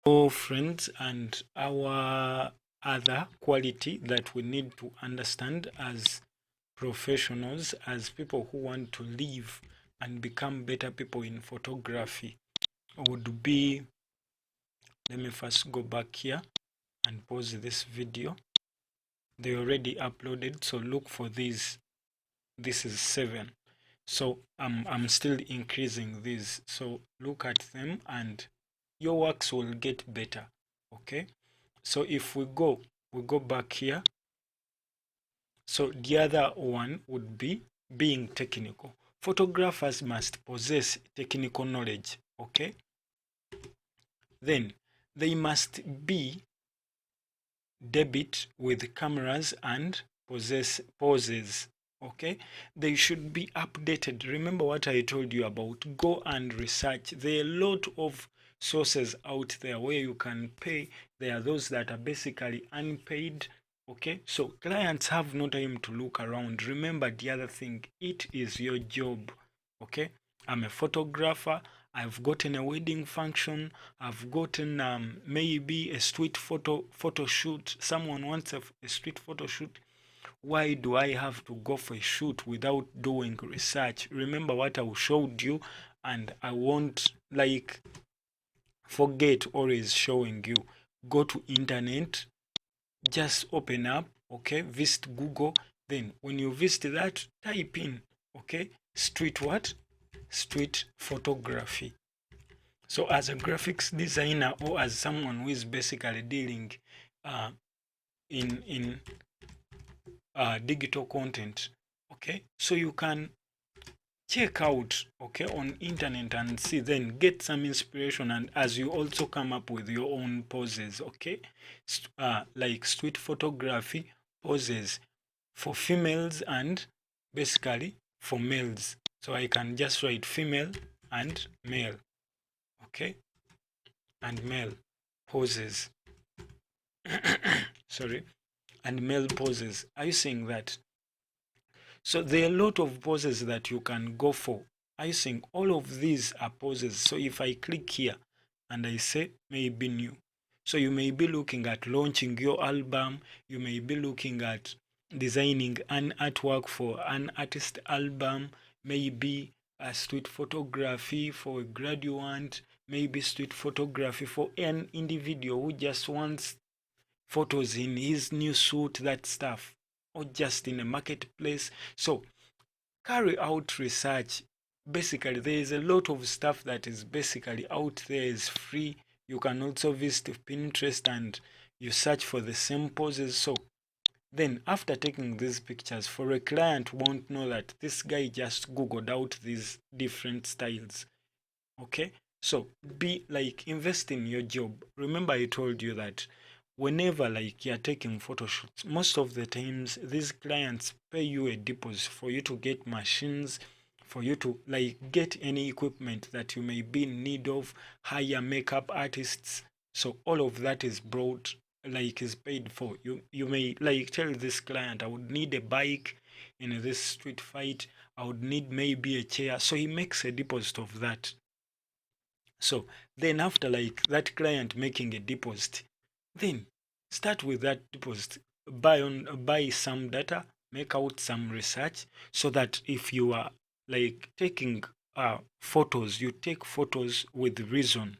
So friends, and our other quality that we need to understand as professionals, as people who want to live and become better people in photography, would be, let me first go back here and pause this video. They already uploaded, so look for these. This is 7, so I'm still increasing these, so look at them and your works will get better. Okay, so if we go back here, so the other one would be being technical. Photographers must possess technical knowledge. Okay, then they must be debit with cameras and possess poses. Okay, they should be updated. Remember what I told you about, go and research. There are a lot of sources out there where you can pay. There are those that are basically unpaid. Okay, so clients have no time to look around. Remember the other thing, it is your job. Okay, I'm a photographer. I've gotten a wedding function. I've gotten maybe a street photo shoot. Someone wants a street photo shoot. Why do I have to go for a shoot without doing research? Remember what I showed you, and I won't like forget always showing you. Go to internet, just open up, okay, visit Google. Then when you visit that, type in, okay, street what? Street photography. So as a graphics designer, or as someone who is basically dealing uh, in digital content, okay, so you can check out, okay, on internet and see, then get some inspiration, and as you also come up with your own poses. Okay, like street photography poses for females and basically for males. So I can just write female and male. Okay, and male poses. Sorry, and male poses. Are you seeing that? So there are a lot of poses that you can go for. Are you seeing? All of these are poses. So if I click here and I say maybe new, so you may be looking at launching your album. You may be looking at designing an artwork for an artist album, maybe a street photography for a graduate, maybe street photography for an individual who just wants photos in his new suit, that stuff, or just in a marketplace. So carry out research. Basically, there is a lot of stuff that is basically out there, is free. You can also visit Pinterest and you search for the same poses. So then after taking these pictures, for a client won't know that this guy just googled out these different styles. Okay, so be like, invest in your job. Remember I told you that whenever like you're taking photo shoots, most of the times these clients pay you a deposit for you to get machines, for you to like get any equipment that you may be in need of, hire makeup artists. So all of that is brought, like is paid for. You may like tell this client, I would need a bike in this street fight, I would need maybe a chair, so he makes a deposit of that. So then after like that client making a deposit, then start with that deposit, buy some data, make out some research, so that if you are like taking photos, you take photos with reason.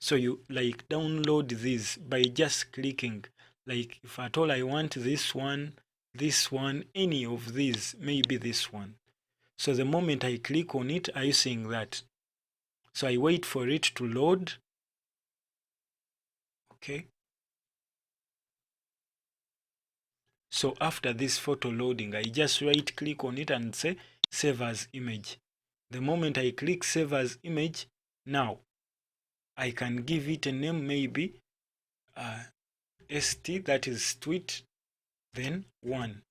So you like download these by just clicking, like if at all I want this one, any of these, maybe this one. So the moment I click on it, are you seeing that? So I wait for it to load. Okay. So after this photo loading, I just right click on it and say save as image. The moment I click save as image, now I can give it a name, maybe ST, that is tweet, then 1.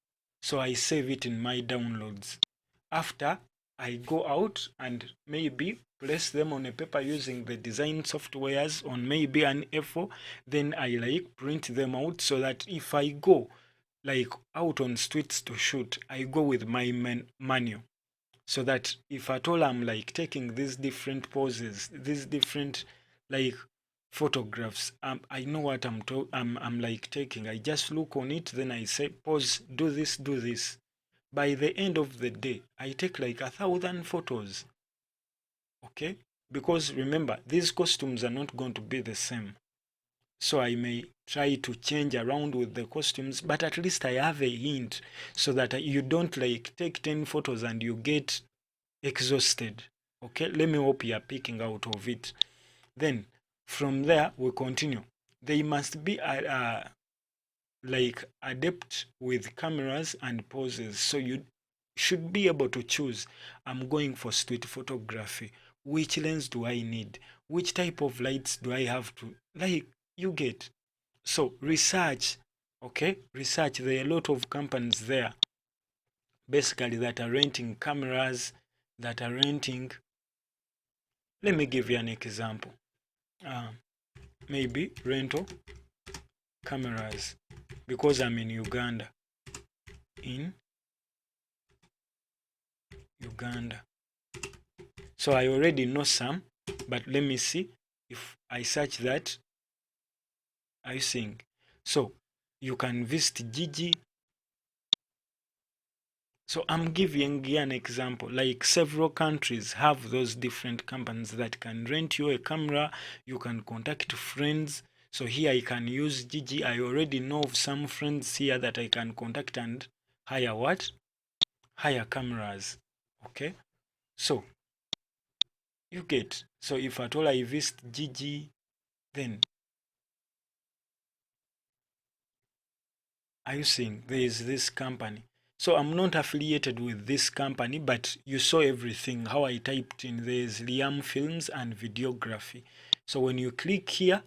So I save it in my downloads. After I go out and maybe place them on a paper using the design softwares on maybe an A4, then I like print them out, so that if I go like out on streets to shoot, I go with my manual, so that if at all I'm like taking these different poses, these different like photographs. I know what I'm like taking. I just look on it, then I say pause, do this, do this. By the end of the day, I take like 1,000 photos. Okay, because remember, these costumes are not going to be the same. So I may try to change around with the costumes, but at least I have a hint so that you don't like take 10 photos and you get exhausted. Okay, let me hope you are picking out of it. Then from there we continue. They must be like adept with cameras and poses, so you should be able to choose. I'm going for street photography. Which lens do I need? Which type of lights do I have to like? You get. So research. Okay, research. There are a lot of companies there basically that are renting cameras, that are renting. Let me give you an example. Maybe rental cameras, because I'm in Uganda. In Uganda. So I already know some, but let me see if I search that. I think so. You can visit Gigi. So I'm giving you an example. Like several countries have those different companies that can rent you a camera. You can contact friends. So here I can use Gigi. I already know of some friends here that I can contact and hire what? Hire cameras. Okay. So you get. So if at all I visit Gigi, then are you seeing there is this company? So I'm not affiliated with this company, but you saw everything, how I typed in there's Liam Films and Videography. So when you click here,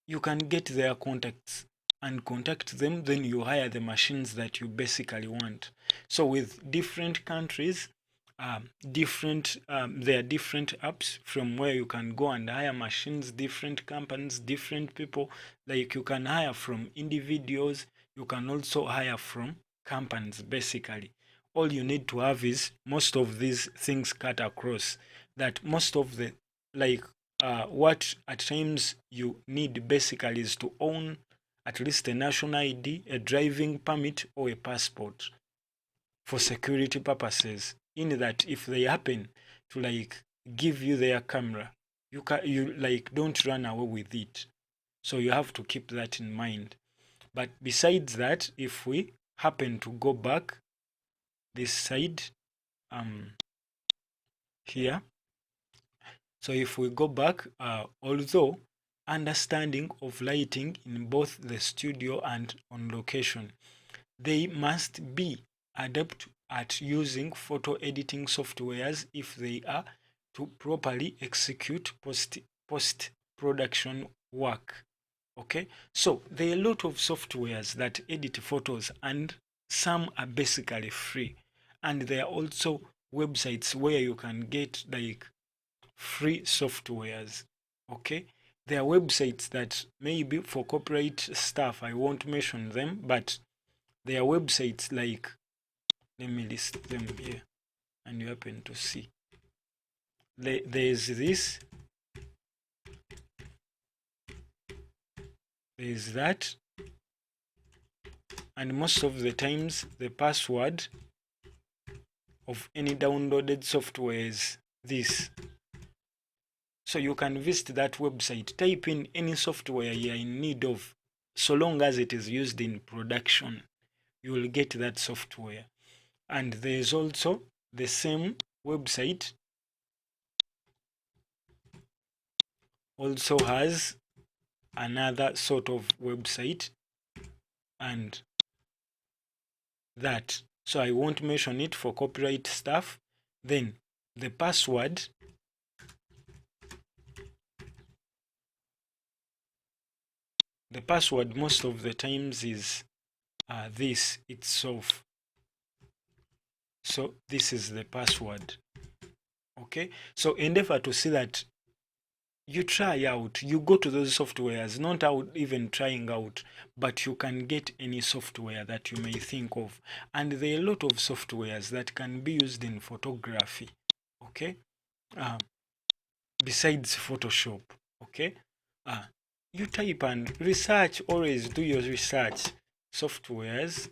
you can get their contacts and contact them, then you hire the machines that you basically want. So with different countries, there are different apps from where you can go and hire machines, different companies, different people. Like you can hire from individuals, you can also hire from companies. Basically all you need to have is most of these things cut across, that most of the like what at times you need basically is to own at least a national ID, a driving permit, or a passport for security purposes. In that, if they happen to like give you their camera, you like don't run away with it. So you have to keep that in mind. But besides that, if we happen to go back this side, here, so if we go back, although understanding of lighting in both the studio and on location, they must be adept at using photo editing softwares if they are to properly execute post production work. Okay, so there are a lot of softwares that edit photos, and some are basically free, and there are also websites where you can get like free softwares. Okay, there are websites that maybe for corporate stuff, I won't mention them, but there are websites like, let me list them here and you happen to see. There's this, there's that, and most of the times the password of any downloaded software is this. So you can visit that website, type in any software you're in need of, so long as it is used in production, you will get that software. And there's also the same website also has another sort of website, and that, so I won't mention it for copyright stuff. Then the password, most of the times is this itself. So this is the password. Okay, so endeavor to see that you try out, you go to those softwares, not out even trying out, but you can get any software that you may think of. And there are a lot of softwares that can be used in photography. Okay, besides Photoshop. Okay, You type and research. Always do your research. Softwares.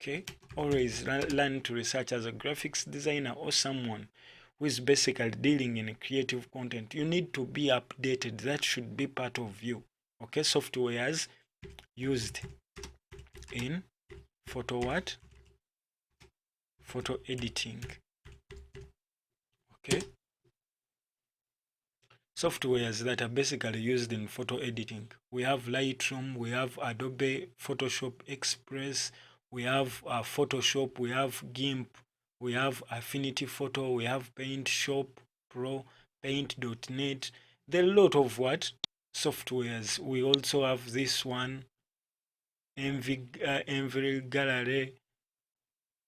Okay, always learn to research. As a graphics designer or someone who is basically dealing in creative content, you need to be updated. That should be part of you. Okay, softwares used in photo editing. Okay, softwares that are basically used in photo editing. We have Lightroom, we have Adobe Photoshop Express, we have Photoshop, we have GIMP, we have Affinity Photo, we have Paint Shop Pro, Paint.net. There are a lot of softwares. We also have this one, Envy Gallery.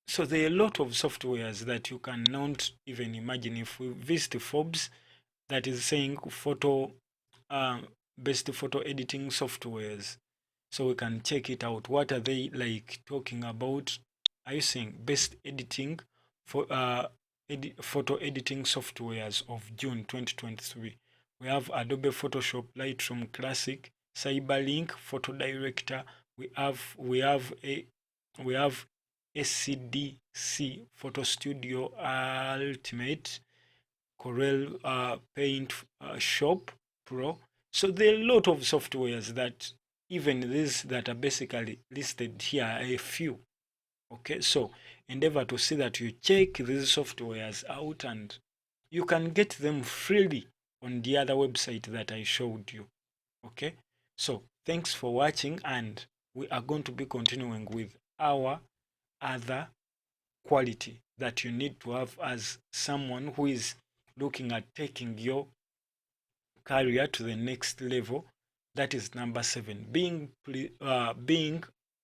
So there are a lot of softwares that you cannot even imagine. If we visit Forbes, that is saying best photo editing softwares, so we can check it out. What are they like talking about? Are you saying best editing for photo editing softwares of June 2023? We have Adobe Photoshop, Lightroom Classic, Cyberlink, Photo Director. We have SCDC, Photo Studio Ultimate, Corel Paint Shop Pro. So there are a lot of softwares that even these that are basically listed here are a few. Okay, so endeavor to see that you check these softwares out, and you can get them freely on the other website that I showed you. Okay, so thanks for watching, and we are going to be continuing with our other quality that you need to have as someone who is looking at taking your career to the next level. That is number 7, being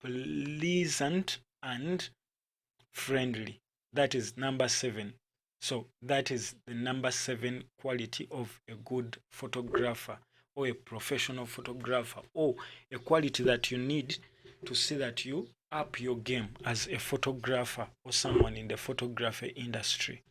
pleasant and friendly. That is number 7. So that is the number 7 quality of a good photographer or a professional photographer, or a quality that you need to see that you up your game as a photographer or someone in the photography industry.